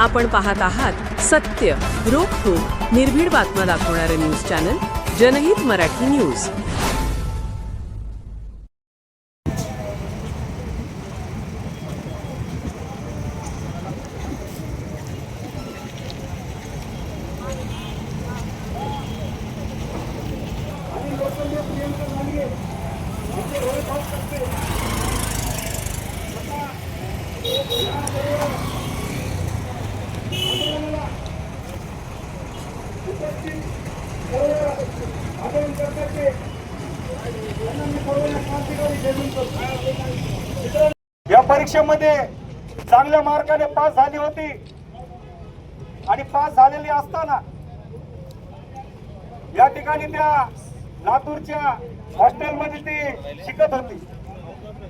आपण पाहत आहात सत्य, रोखठोक, निर्भीड बातम्या दाखवणारे न्यूज चॅनल जनहित मराठी न्यूज। या परीक्षेमध्ये चांगल्या मार्काने पास झाली होती आणि पास झालेली असताना या ठिकाणी त्या लातूरच्या हॉस्टेलमध्ये ती शिकत होती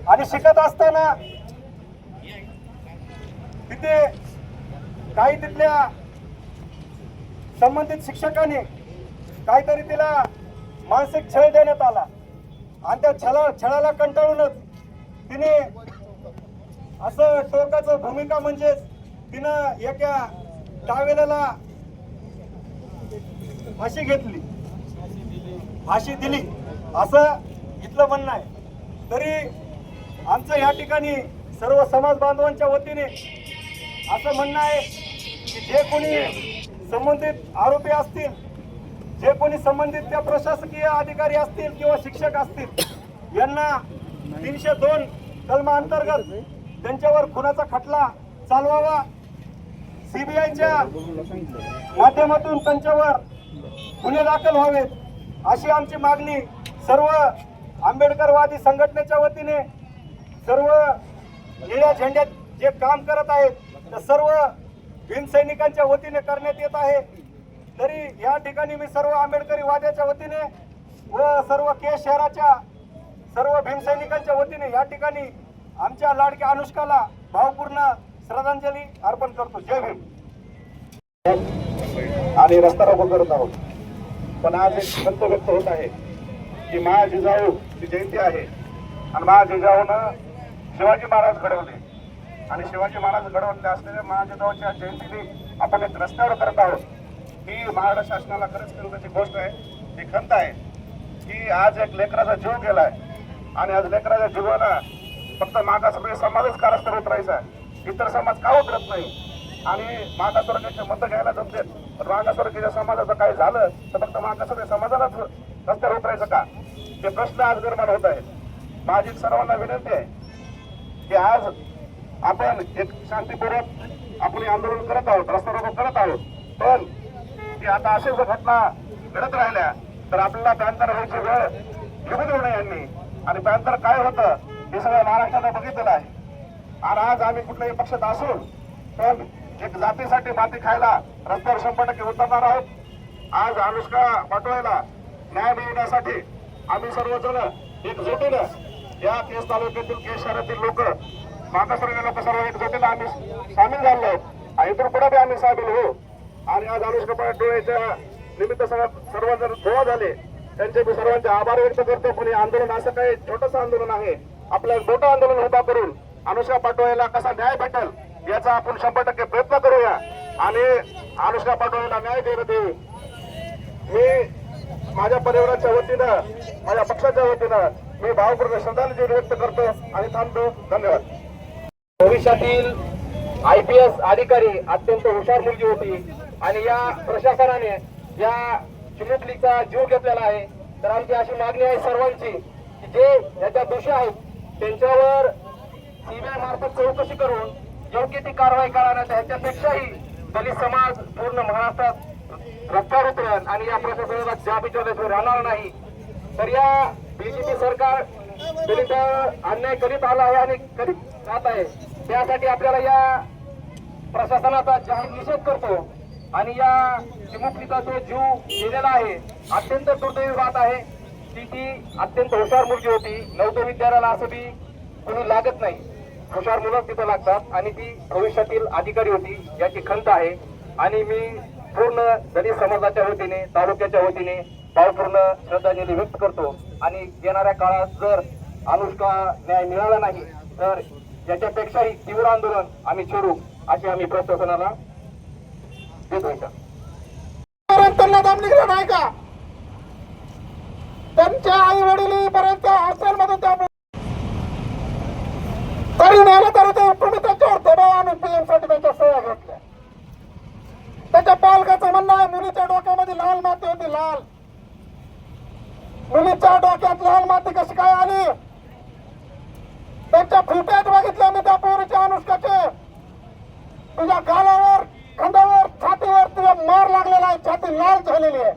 आणि शिकत असताना तिथे काही तिथल्या संबंधित शिक्षकांनी काहीतरी तिला मानसिक छळ देण्यात आला आणि त्या छळाला कंटाळूनच तिने असं टोकाचं भूमिका म्हणजे तिनं एका टावेलाला फाशी घेतली, फाशी दिली असं इथलं म्हणणं आहे। तरी आमचं या ठिकाणी सर्व समाज बांधवांच्या वतीने असं म्हणणं आहे की जे कोणी संबंधित आरोपी असतील, जे कोणी संबंधित त्या प्रशासकीय अधिकारी असतील किंवा शिक्षक असतील यांना 302 कलमा अंतर्गत त्यांच्यावर खुनाचा खटला चालवावा, सीबीआयच्या माध्यमातून त्यांच्यावर गुन्हे दाखल व्हावेत अशी आमची मागणी सर्व आंबेडकरवादी संघटनेच्या वतीने, सर्व निळ्या झेंड्यात जे काम करत आहेत त्या सर्व भीमसैनिकांच्या वतीने करण्यात येत आहे। तरी या ठिकाणी मी सर्व आंबेडकरी वाद्याच्या वतीने व सर्व केस शहराच्या सर्व भीमसैनिकांच्या वतीने या ठिकाणी आमच्या लाडक्या अनुष्काला भावपूर्ण श्रद्धांजली अर्पण करतो। जय भीम। आणि रस्ता रोको करत आहोत, पण आज एक संत व्यक्त होत आहे की महाजिजाऊची जयंती आहे आणि महाजिजाऊनं शिवाजी महाराज घडवले आणि शिवाजी महाराज घडवले असलेल्या महाजिजाऊच्या जयंतीने आपण एक रस्त्यावर करत आहोत। ही महाराष्ट्र शासनाला खरंच करण्याची गोष्ट आहे, ही खंत आहे की आज एक लेकराचा जीव गेलाय आणि आज लेकराच्या जीवाला फक्त मागासवर्गीय समाजच कारस्थान उतरायचा आहे, इतर समाज का उतरत नाही आणि मागासवर्गीय मतं घ्यायला जमतात, पण मागासवर्गीय समाजाचं काय झालं तर फक्त मागासवर्गीय समाजालाच रस्त्यावर उतरायचं का? ते प्रश्न आज निर्माण होत आहेत। माझी सर्वांना विनंती आहे की आज आपण एक शांतीपूर्वक आपण आंदोलन करत आहोत, रस्ता रोको करत आहोत, पण की आता अशा जर घटना घडत राहिल्या तर आपल्याला पॅन्थर व्हायची वेळ घेऊ देऊ नये यांनी। आणि पॅन्थर काय होतं हे सगळं महाराष्ट्रानं बघितलेलं आहे आणि आज आम्ही कुठल्याही पक्षात असून पण एक जातीसाठी माती खायला रस्त्यावर 100% उतरणार आहोत। आज अनुष्का पाटोळेला न्याय मिळवण्यासाठी आम्ही सर्वजण एकजुटीनं या केस तालुक्यातील केस शहरातील लोक, मागासवर्गीय लोक सर्व एकजुटीनं आम्ही सामील झालो आहोत, इथून पुढे बी आम्ही सामील होऊ। आणि आज अनुष्का पाटोळेच्या निमित्त सर्वजण गोळा झाले, त्यांचे मी सर्वांचे आभार व्यक्त करतो। पण हे आंदोलन असं काही छोटंसं आंदोलन आहे, आपलं मोठं आंदोलन उभा करून अनुष्का पाटोळेला कसा न्याय भेटेल याचा आपण 100% प्रयत्न करूया आणि अनुष्का पाटोळेला न्याय देण्यात येईल। मी माझ्या परिवाराच्या वतीनं, माझ्या पक्षाच्या वतीनं मी भावपूर्ण श्रद्धांजली व्यक्त करतो आणि थांबतो। धन्यवाद। भविष्यातील IPS अधिकारी अत्यंत हुशार मुलगी होती आणि या प्रशासनाने या चिमुकलीचा जीव घेतलेला आहे। तर आमची अशी मागणी आहे सर्वांची की जे याच्या दोषी आहेत त्यांच्यावर सीबीआय मार्फत चौकशी करून योग्य ती कारवाई करण्यात, ह्याच्यापेक्षाही दलित समाज पूर्ण महाराष्ट्रात रस्त्यावर उतरेल आणि या प्रशासनाला जाब विचारल्याशिवाय राहणार नाही। तर या BJP सरकार दलितांवर अन्याय करीत आला आहे आणि करीत राहत आहे, त्यासाठी आपल्याला या प्रशासनाचा जाहीर निषेध करतो आणि या चिमुकलीचा जो जीव गेलेला आहे अत्यंत दुर्दैवी बात आहे। ती अत्यंत हुशार मुलगी होती, नवोदय विद्यालयाला असं बी कोणी लागत नाही, हुशार मुलं तिथं लागतात आणि ती भविष्यातील अधिकारी होती याची खंत आहे। आणि मी पूर्ण दलित समाजाच्या वतीने, तालुक्याच्या वतीने भावपूर्ण श्रद्धांजली व्यक्त करतो आणि येणाऱ्या काळात जर अनुष्का न्याय मिळाला नाही तर याच्यापेक्षाही तीव्र आंदोलन आम्ही छेडू अशी आम्ही प्रशासनाला त्यांना दम निघला नाही का? त्यांच्या आई वडील पर्यंत हॉस्टेलमध्ये त्या तरी नेलं तरी ते तुम्ही त्याच्यावर दबाव आणून पीएम साठी त्यांच्या सह्या घेतल्या. त्याच्या पालकाचं म्हणणं आहे मुलीच्या डोक्यामध्ये लाल माती होती, लाल. मुलीच्या डोक्यात लाल माती कशी काय आली? त्यांच्या फुट्यात बघितलं मी त्या पोरीच्या अनुष्काचे. तुझ्या गालावर, खांद्यावर, छातीवर तुझ्या मार लागलेला आहे, छाती लाल झालेली आहे.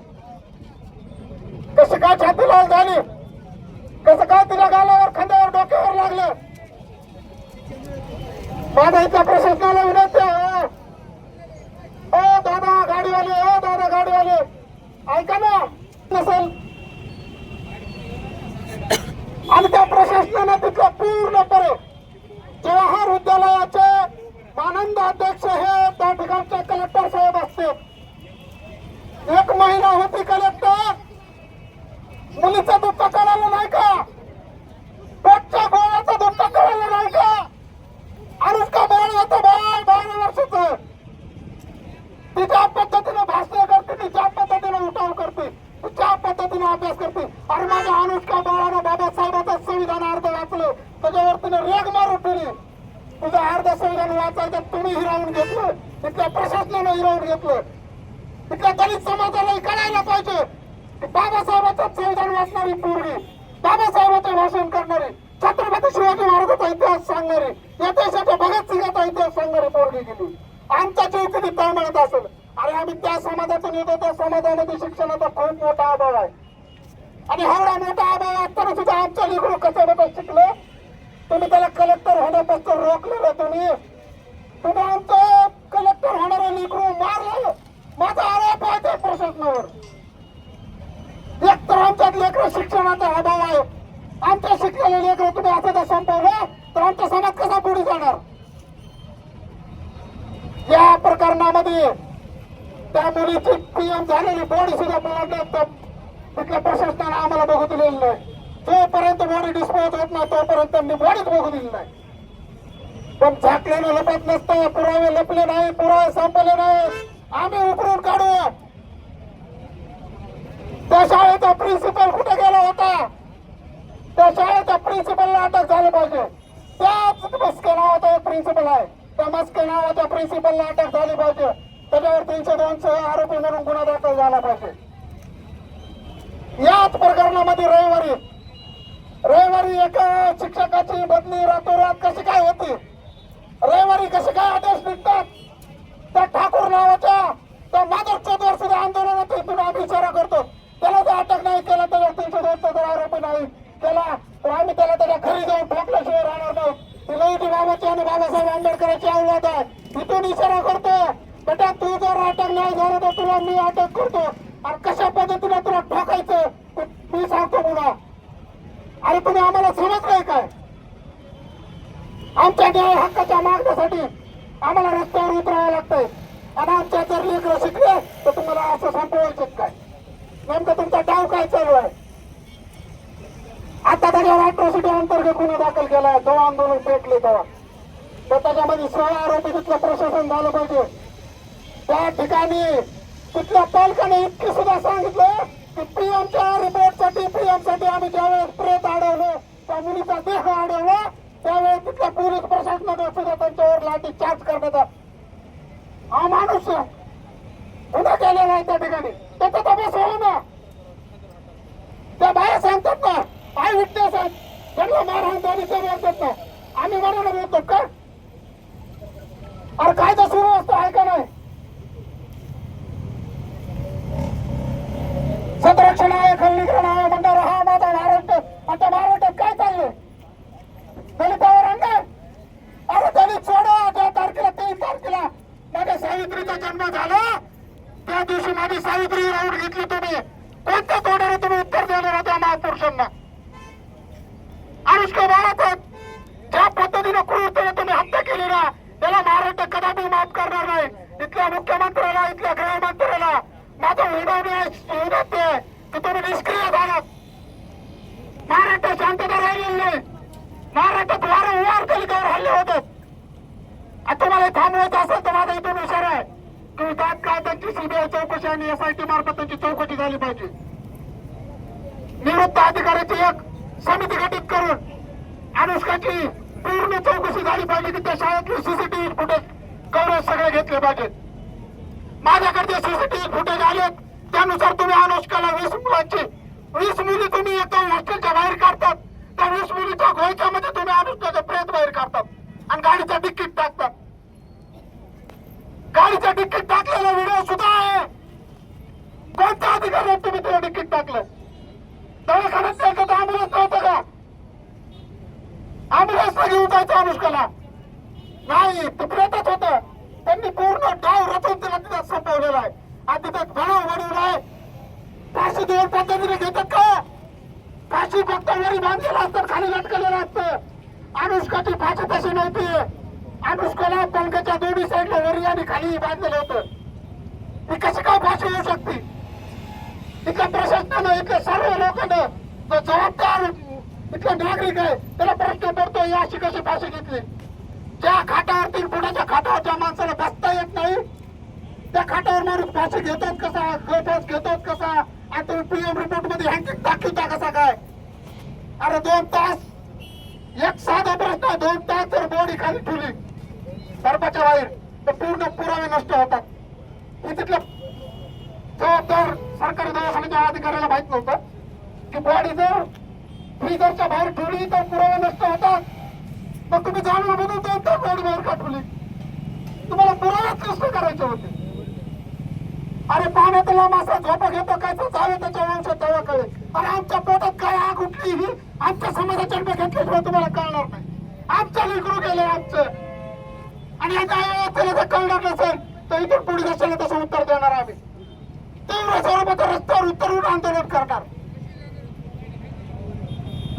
कशी काय छाती लाल झाली? कसं काय तुझ्या गालावर, खांद्यावर, डोक्यावर लागलं? माझ्या इथल्या प्रशासनाला विनंती आहे, ओ दादा गाडीवाले, ओ दादा गाडीवाले, ऐका ना. नसेल आणि त्या प्रशासनाने तिथलं पूर्णपणे जवाहर विद्यालयाचे मानंद अध्यक्ष हे त्या ठिकाणचे कलेक्टर साहेब असते. 1 महिना होती कलेक्टर, मुलीचा दुःख कळालं नाही का? पोटच्या गोळ्याचा दुःख कळालं नाही का? अनुष्का बाळ होतं, बाळ 12 वर्षाचं. तिच्या पद्धतीने भाषण करते, तिच्या पद्धतीने उठाव करते, तिच्या पद्धतीने अभ्यास करते. आणि माझ्या अनुष्का बाळानं बाबासाहेबांचं संविधान अर्ध वाचलं, त्याच्यावर तिने रेग मारून दिली. तुझं अर्ध संविधान वाचायचं तुम्ही हिरावून घेतलं, तिथल्या प्रशासनानं हिरावून घेतलं. तिथल्या दलित समाजाला कळायला पाहिजे की बाबासाहेबांचं संविधान वाचणारी पोरगी, बाबासाहेबांचं भाषण करणारी, छत्रपती शिवाजी महाराजांचा इतिहास सांगणारी, या देशाच्या भगतसिंगाचा इतिहास सांगणारी पोरगी गेली. आमचा जीव किती तळमळत असेल. अरे आम्ही त्या समाजाचं नेतो, त्या समाजामध्ये शिक्षणाचा खूप मोठा अभाव आहे. आणि एवढा मोठा अभाव असताना सुद्धा आमच्या लेकरू कसं शिकलं. तुम्ही त्याला कलेक्टर होण्यापासून रोखलेलं. तुम्ही आमचं कलेक्टर होणारं लेकरू मारलं. माझा आरोप आहे त्या प्रशासनावर. एक तर आमच्यात लेकरं शिक्षणाचा अभाव आहे. आमच्या शिकलेले लेकरं तुम्ही असं जर संपवलं तर आमचा समाज कसा पुढे जाणार? या प्रकरणामध्ये त्या मुलीची पीएम झालेली बॉडी सुद्धा बोलण्यात तिथल्या प्रशासनाने आम्हाला बघू दिलेली नाही. जोपर्यंत बॉडी डिस्पोज होत नाही तोपर्यंत त्यांनी बॉडीच बघू दिली नाही. पण झाकलेलं लपत नसतं, पुरावे लपले नाही, पुरावे संपले नाही, आम्ही उकरून काढू. त्या शाळेचा प्रिन्सिपल कुठे गेला होता? त्या शाळेच्या प्रिन्सिपलला अटक झाली पाहिजे. त्याच मस्के नावाचा एक प्रिन्सिपल आहे, त्या मस्के नावाच्या प्रिन्सिपलला अटक झाली पाहिजे. त्याच्यावर 302 आरोपी म्हणून गुन्हा दाखल झाला पाहिजे. याच प्रकरणामध्ये रविवारी एका शिक्षकाची बदली रातोरात कशी काय होती? रविवारी कसे काय आदेश निघतात? त्या ठाकूर नावाच्या त्या माधव चौधरी सुद्धा आंदोलनात इथून आम्ही इशारा करतो. त्याला जर अटक नाही केला, त्याला 302 आरोपी नाही केला तर आम्ही त्याला त्याच्या घरी जाऊन ठोकल्याशिवाय राहणार नाही. ती लईटी बाबाची आणि बाबासाहेब आंबेडकरांची अवलाद आहे. इथून इशारा करतो, बेटा तू जर अटक नाही झालं तर तुला मी अटक करतो. आणि कशा पद्धतीने तुला ठोकायचं मी सांगतो मुला. अरे तुम्ही आम्हाला समजलंय काय? आमच्या न्याय हक्काच्या मागण्यासाठी आम्हाला रस्त्यावर उतरावं लागतंय. आणि आमच्या जर लेकरं शिकले तर तुम्हाला असं संपवायचं काय? नेमकं तुमचा डाव काय चालू आहे? आता त्याच्यावर अॅट्रॉसिटी अंतर्गत गुन्हा दाखल केला, जो आंदोलन पेटले तेव्हा. तर त्याच्यामध्ये 16 आरोपी तिथलं प्रशासन झालं पाहिजे. त्या ठिकाणी तिथल्या पालकाने इतके सुद्धा सांगितलं की पीएमच्या रिपोर्टसाठी, पीएमसाठी आम्ही ज्यावेळेस प्रेत अडवलं, त्या मुलीचा देह अडवला, त्यावेळेस तिथल्या पोलीस प्रशासनाने सुद्धा त्यांच्यावर लाठी चार्ज करण्याचा हा माणूस गुन्हा केलेला आहे. त्या ठिकाणी त्याचा तपास हो ना. त्या बाया सांगतात ना, आय विटनेस आहेत, त्यांना मारहाण झाली ते बोलतात ना. आम्ही म्हणायला बोलतो का? अरे कायदा सुरू असतो आहे का नाही? संरक्षण आहे, खंडीकरण आहे म्हणणारा हा माझा महाराष्ट्र. आता महाराष्ट्रात काय चाललंय? दलितावर अन्याय. अरे दलित सोडा. ज्या तारखेला 3 तारखेला माझ्या सावित्रीचा जन्म झाला त्या दिवशी माझी सावित्री राऊंड घेतली. तुम्ही कोणत्या तोड्याने तुम्ही उत्तर देणार होत्या महापुरुषांना? अनुष्का बाळाचं ज्या पद्धतीने क्रूरतेने तुम्ही हत्या केली ना, त्याला महाराष्ट्र कदापि माफ करणार नाही. इथल्या मुख्यमंत्र्याला, इथल्या गृहमंत्र्याला माझं विनंती आहे की तुम्ही निष्क्रिय झालात. महाराष्ट्र शांतता राहिलेली नाही. महाराष्ट्रात वारंवार दलितावर हल्ले होतात. तुम्हाला थांबवायचं असेल तर माझा इथून इशारा आहे. की तात्काळ त्यांची सीबीआय चौकशी आणि SIT मार्फत त्यांची चौकशी झाली पाहिजे. निवृत्त अधिकाऱ्याची एक समिती गठीत करून अनुष्काची पूर्ण चौकशी झाली पाहिजे की त्या शाळेतले CCTV फुटेज कव्हरेज सगळे घेतले पाहिजेत. माझ्याकडे जे CCTV फुटेज आलेत त्यानुसार तुम्ही अनुष्काला 20 मुली तुम्ही एका हॉस्टेलच्या बाहेर काढतात. त्या 20 मुलीच्या घोळक्यामध्ये तुम्ही अनुष्काचं प्रेत बाहेर काढतात आणि गाडीचं तिकीट टाकतात. गाडीचं तिकीट टाकलेला व्हिडिओ सुद्धा आहे. कोणत्या अधिकाऱ्यात तुम्ही तुला तिकीट टाकलं? दवाखान्यात जायचं तर ॲम्ब्युलन्स नव्हतं का? ॲम्ब्युलन्सला घेऊन जायचं अनुष्काला? नाही, ते प्रेतच होतं. त्यांनी पूर्ण डाव रचून तिला तिथं संपवलेला आहे आणि तिथं बनाव बनवला आहे. फाशी दोन पद्धतीने घेतात का? फाशी फक्त वरी बांधलेला असतं, खाली लटकलेलं असतं. अनुष्काची फाशी तशी नव्हती. अनुष्काला पंखाच्या दोन्ही साईडला वरी आणि खाली बांधलेलं होतं. ती कशी काय फाशी होऊ शकते? इथल्या प्रशासनानं, इथल्या सर्व लोकांना, जो जबाबदार इथला नागरिक आहे त्याला प्रश्न पडतो, ही अशी कशी फाशी घेतली? ज्या खाटावर 3 फुटाच्या खाटावर ज्या माणसाला बसता येत नाही त्या खाटावर माणूस फाशी घेतात कसा? गळफास घेतात कसा? आणि तुम्ही PM रिपोर्ट मध्ये हँकिंग दाखवता कसा काय? अरे 2 तास, एक साधा प्रश्न, 2 तास जर बॉडी खाली ठेवली बर्फाच्या बाहेर तर पूर्ण पुरावे नष्ट होतात. हे तिथल्या जबाबदार सरकारी दवाखान्याच्या अधिकाऱ्याला माहित नव्हतं की बॉडी जर फ्रीजरच्या बाहेर ठेवली तर पुरावे नष्ट होतात. मग तुम्ही जाणून बघून 2 तास बॉडी बाहेर का ठेवली? तुम्हाला पुरावेच नष्ट करायचे होते. अरे पाण्यातला मासा झोपा घेतो काय तर जावे त्याच्या वंशात तेव्हा कळेल. अरे आमच्या पोटात काय आग उठली ही आमच्या समाजाच्या घेतल्याशिवाय तुम्हाला कळणार नाही. आमच्या लेकरू गेले आमचं, आणि आता त्याला जर कळणार नसेल तर इथून पुढे देशाला तसं उत्तर देणार आम्ही. तीव्र स्वरूपाचं रस्त्यावर उतरून आंदोलन करणार.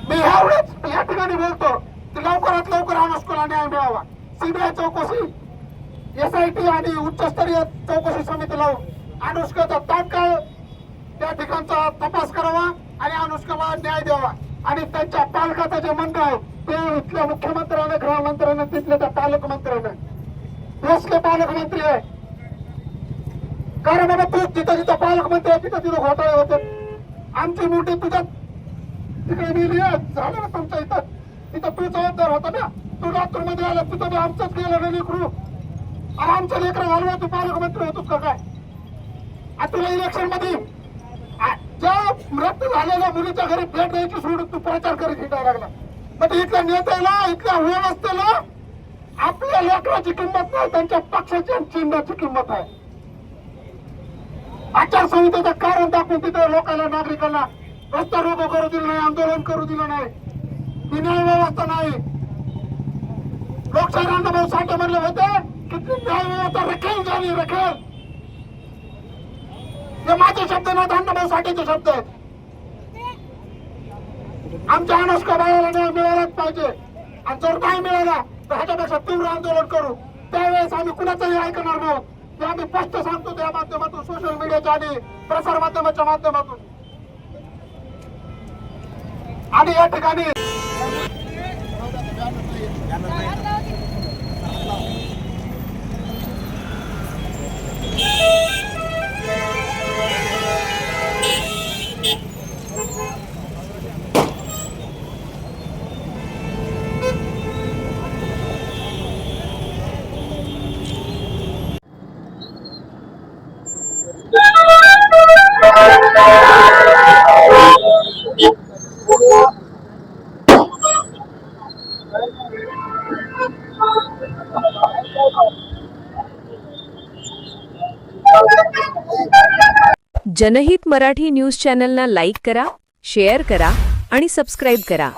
मी ह्यावेळेस या ठिकाणी बोलतो की लवकरात लवकर अनुष्काला न्याय मिळावा. सीबीआय चौकशी, SIT आणि उच्चस्तरीय चौकशी समिती लावून अनुष्काचा तात्काळ त्या ठिकाणचा तपास करावा आणि अनुष्काला न्याय द्यावा. आणि त्यांच्या पालकाचं जे म्हणणं आहे ते इथल्या मुख्यमंत्र्याने, गृहमंत्र्याने, तिथल्या त्या पालकमंत्र्याने, देशले पालकमंत्री आहे. कारण बाबा तू जिथं पालकमंत्री आहे तिथं घोटाळे होते. आमची मोठी तुझ्या तिकडे मिली आहे झालं ना तुमच्या इथं, तिथं तू जबाबदार होता ना. तू लातूर मध्ये आला तिथं आमचंच गेलं ना लेकरू. आणि आमचं लेकरं घालवा तू पालकमंत्री होतोस का काय? आणि तुला इलेक्शन मध्ये ज्या मृत्यू झालेल्या मुलीच्या घरी भेट द्यायची सोडून तू प्रचार करीत हिंडायला लागला. म्हणजे इथल्या नेत्याला, इथल्या व्यवस्थेला आपल्या लेकराची किंमत नाही, त्यांच्या पक्षाची आणि चिन्हाची किंमत आहे. आचारसंहितेचं कारण दाखवून तिथे लोकांना, नागरिकांना रस्ता रोको करू दिलं नाही, आंदोलन करू दिलं नाही. ही न्याय व्यवस्था नाही. लोकशाही अण्णाभाऊ साठे म्हणले होते की न्याय व्यवस्था रखेल झाली, रखेल. हे माझे शब्द नाहीत, अण्णाभाऊ साठेचे शब्द आहेत. आमच्या अनुष्का बाळाला न्याय मिळालाच पाहिजे. आणि जर नाही मिळाला तर ह्याच्यापेक्षा तीव्र आंदोलन करू. त्यावेळेस आम्ही कुणाचंही ऐकणार नाही. ते आम्ही स्पष्ट सांगतो त्या माध्यमातून, सोशल मीडियाच्या आणि प्रसार माध्यमाच्या माध्यमातून. आणि या ठिकाणी जनहित मराठी न्यूज चॅनलना लाईक करा, शेअर करा आणि सबस्क्राईब करा.